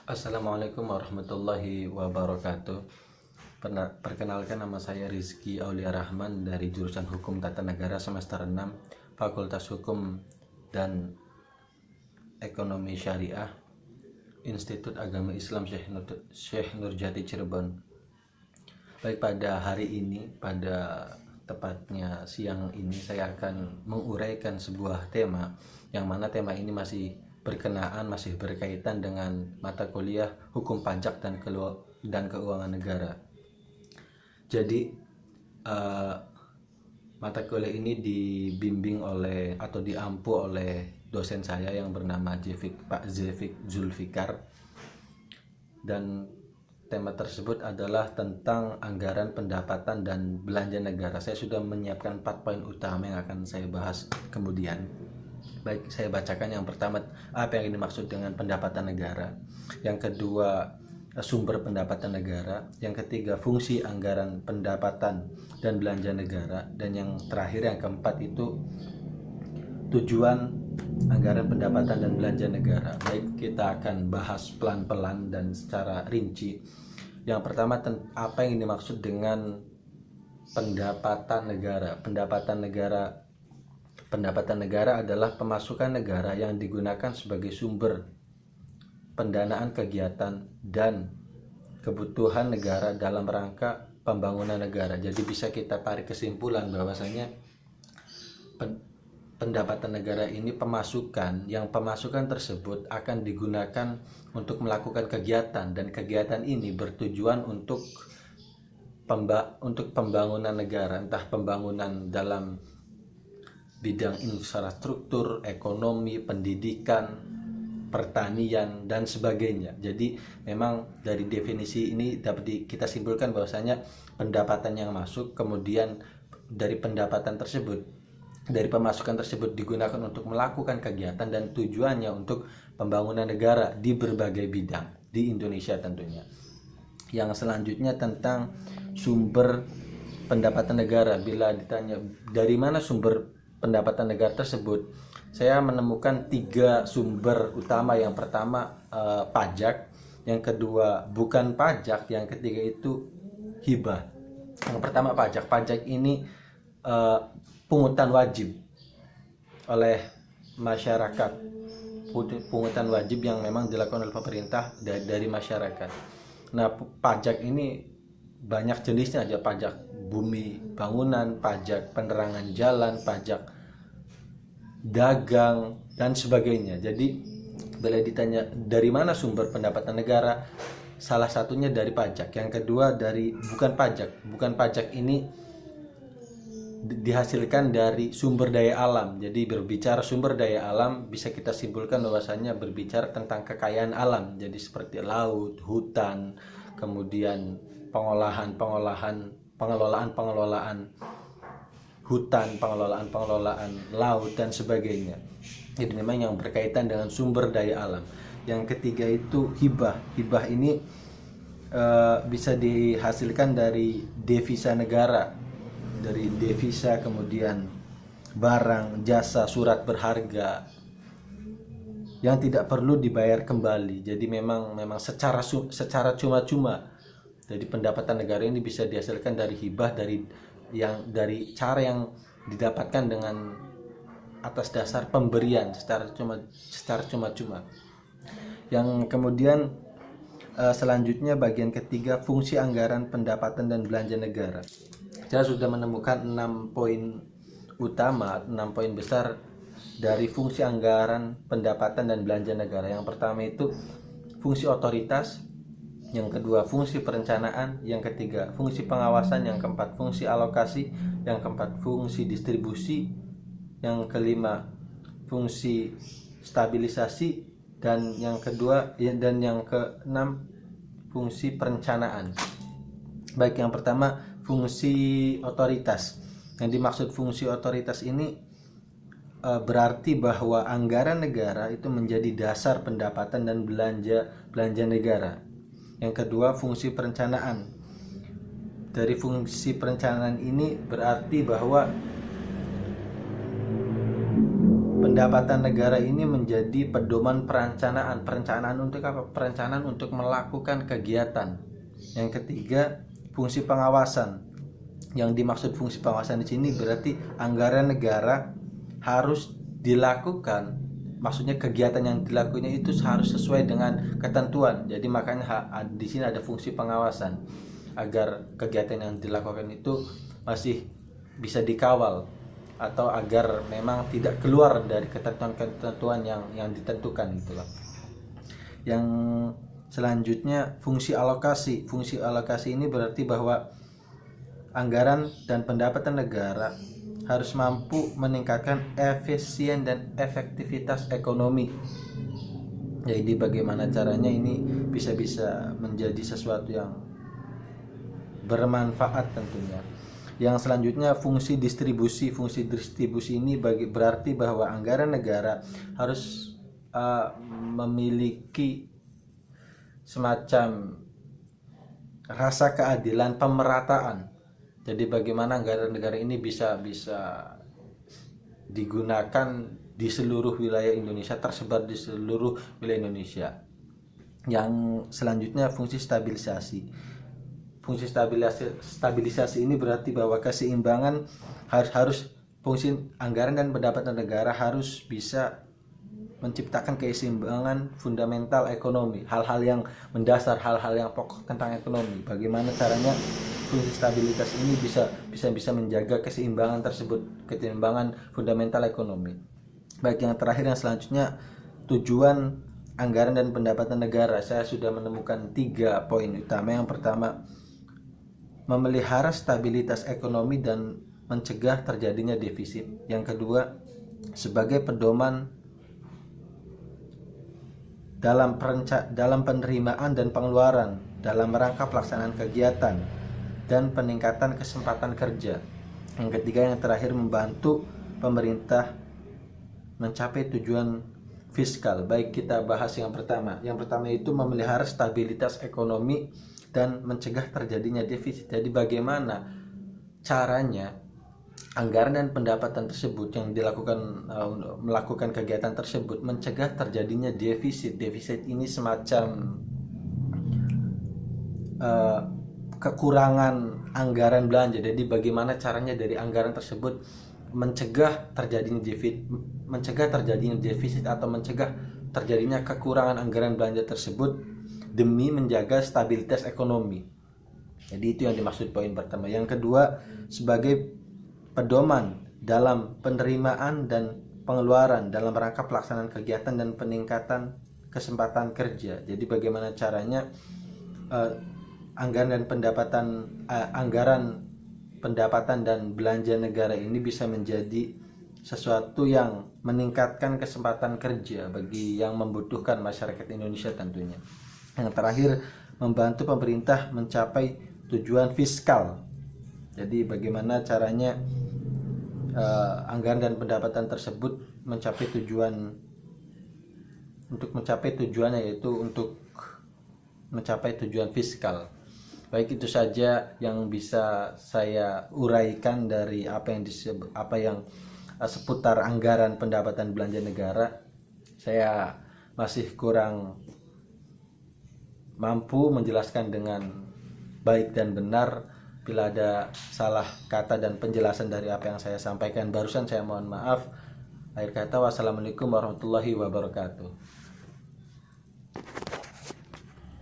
Assalamualaikum warahmatullahi wabarakatuh. Perkenalkan, nama saya Rizky Aulia Rahman dari jurusan Hukum Tata Negara semester 6, Fakultas Hukum dan Ekonomi Syariah, Institut Agama Islam Syekh Nurjati Cirebon. Baik, pada hari ini, pada tepatnya siang ini, saya akan menguraikan sebuah tema, yang mana tema ini masih berkaitan dengan mata kuliah Hukum Pajak dan Keuangan Negara. Jadi mata kuliah ini dibimbing atau diampu oleh dosen saya yang bernama Pak Zefik Zulfikar, dan tema tersebut adalah tentang anggaran pendapatan dan belanja negara. Saya sudah menyiapkan 4 poin utama yang akan saya bahas kemudian. Baik, saya bacakan. Yang pertama, apa yang dimaksud dengan pendapatan negara. Yang kedua, sumber pendapatan negara. Yang ketiga, fungsi anggaran pendapatan dan belanja negara. Dan yang terakhir, yang keempat, itu tujuan anggaran pendapatan dan belanja negara. Baik, kita akan bahas pelan-pelan dan secara rinci. Yang pertama, apa yang dimaksud dengan pendapatan negara. Pendapatan negara adalah pemasukan negara yang digunakan sebagai sumber pendanaan kegiatan dan kebutuhan negara dalam rangka pembangunan negara. Jadi bisa kita tarik kesimpulan bahwasanya pendapatan negara ini pemasukan tersebut akan digunakan untuk melakukan kegiatan, dan kegiatan ini bertujuan untuk pembangunan negara, entah pembangunan dalam bidang infrastruktur, ekonomi, pendidikan, pertanian, dan sebagainya. Jadi memang dari definisi ini dapat kita simpulkan bahwasanya pendapatan yang masuk, kemudian dari pemasukan tersebut digunakan untuk melakukan kegiatan dan tujuannya untuk pembangunan negara di berbagai bidang di Indonesia tentunya. Yang selanjutnya tentang sumber pendapatan negara. Bila ditanya dari mana sumber pendapatan negara tersebut, saya menemukan 3 sumber utama. Yang pertama pajak, yang kedua bukan pajak, yang ketiga itu hibah. Yang pertama pajak ini pungutan wajib oleh masyarakat, pungutan wajib yang memang dilakukan oleh pemerintah dari masyarakat. Nah, pajak ini banyak jenisnya aja: pajak bumi bangunan, pajak penerangan jalan, pajak dagang, dan sebagainya. Jadi bila ditanya dari mana sumber pendapatan negara, salah satunya dari pajak. Yang kedua dari bukan pajak ini dihasilkan dari sumber daya alam. Jadi berbicara sumber daya alam, bisa kita simpulkan bahwasanya berbicara tentang kekayaan alam. Jadi seperti laut, hutan, kemudian pengelolaan hutan, pengelolaan laut, dan sebagainya. Jadi memang yang berkaitan dengan sumber daya alam. Yang ketiga itu hibah. Hibah ini bisa dihasilkan dari devisa negara, dari devisa, kemudian barang, jasa, surat berharga yang tidak perlu dibayar kembali. Jadi memang secara cuma-cuma. Jadi pendapatan negara ini bisa dihasilkan dari hibah, dari cara yang didapatkan dengan atas dasar pemberian secara cuma-cuma. Yang kemudian selanjutnya bagian ketiga, fungsi anggaran pendapatan dan belanja negara. Saya sudah menemukan 6 poin utama, 6 poin besar dari fungsi anggaran pendapatan dan belanja negara. Yang pertama itu fungsi otoritas, yang kedua fungsi perencanaan, yang ketiga fungsi pengawasan, yang keempat fungsi alokasi, yang keempat fungsi distribusi, yang kelima fungsi stabilisasi, dan yang keenam fungsi perencanaan. Baik, yang pertama fungsi otoritas. Yang dimaksud fungsi otoritas ini berarti bahwa anggaran negara itu menjadi dasar pendapatan dan belanja negara. Yang kedua fungsi perencanaan. Dari fungsi perencanaan ini berarti bahwa pendapatan negara ini menjadi pedoman perencanaan untuk apa? Perencanaan untuk melakukan kegiatan. Yang ketiga, fungsi pengawasan. Yang dimaksud fungsi pengawasan di sini berarti anggaran negara harus dilakukan, maksudnya kegiatan yang dilakukannya itu harus sesuai dengan ketentuan. Jadi makanya di sini ada fungsi pengawasan agar kegiatan yang dilakukan itu masih bisa dikawal atau agar memang tidak keluar dari ketentuan-ketentuan yang ditentukan gitu loh. Yang selanjutnya fungsi alokasi. Fungsi alokasi ini berarti bahwa anggaran dan pendapatan negara harus mampu meningkatkan efisien dan efektivitas ekonomi. Jadi bagaimana caranya ini bisa menjadi sesuatu yang bermanfaat tentunya. Yang selanjutnya fungsi distribusi. Fungsi distribusi ini berarti bahwa anggaran negara harus memiliki semacam rasa keadilan pemerataan. Jadi bagaimana anggaran negara ini bisa digunakan di seluruh wilayah Indonesia, tersebar di seluruh wilayah Indonesia. Yang selanjutnya fungsi stabilisasi. Fungsi stabilisasi ini berarti bahwa keseimbangan harus fungsi anggaran dan pendapatan negara harus bisa menciptakan keseimbangan fundamental ekonomi, hal-hal yang mendasar, hal-hal yang pokok tentang ekonomi. Bagaimana caranya fungsi stabilitas ini bisa menjaga keseimbangan tersebut, keseimbangan fundamental ekonomi. Baik, yang terakhir yang selanjutnya tujuan anggaran dan pendapatan negara. Saya sudah menemukan 3 poin utama. Yang pertama, memelihara stabilitas ekonomi dan mencegah terjadinya defisit. Yang kedua, sebagai pedoman dalam penerimaan dan pengeluaran dalam rangka pelaksanaan kegiatan dan peningkatan kesempatan kerja. Yang ketiga, yang terakhir, membantu pemerintah mencapai tujuan fiskal. Baik, kita bahas yang pertama. Yang pertama itu memelihara stabilitas ekonomi dan mencegah terjadinya defisit. Jadi bagaimana caranya anggaran dan pendapatan tersebut yang dilakukan melakukan kegiatan tersebut mencegah terjadinya defisit. Defisit ini semacam kekurangan anggaran belanja. Jadi bagaimana caranya dari anggaran tersebut mencegah terjadinya defisit atau mencegah terjadinya kekurangan anggaran belanja tersebut demi menjaga stabilitas ekonomi. Jadi itu yang dimaksud poin pertama. Yang kedua, sebagai pedoman dalam penerimaan dan pengeluaran dalam rangka pelaksanaan kegiatan dan peningkatan kesempatan kerja. Jadi bagaimana caranya anggaran pendapatan dan belanja negara ini bisa menjadi sesuatu yang meningkatkan kesempatan kerja bagi yang membutuhkan masyarakat Indonesia tentunya. Yang terakhir, membantu pemerintah mencapai tujuan fiskal. Jadi bagaimana caranya anggaran dan pendapatan tersebut mencapai tujuannya, yaitu untuk mencapai tujuan fiskal. Baik, itu saja yang bisa saya uraikan dari apa yang seputar anggaran pendapatan belanja negara. Saya masih kurang mampu menjelaskan dengan baik dan benar. Bila ada salah kata dan penjelasan dari apa yang saya sampaikan barusan, saya mohon maaf. Akhir kata, wassalamualaikum warahmatullahi wabarakatuh.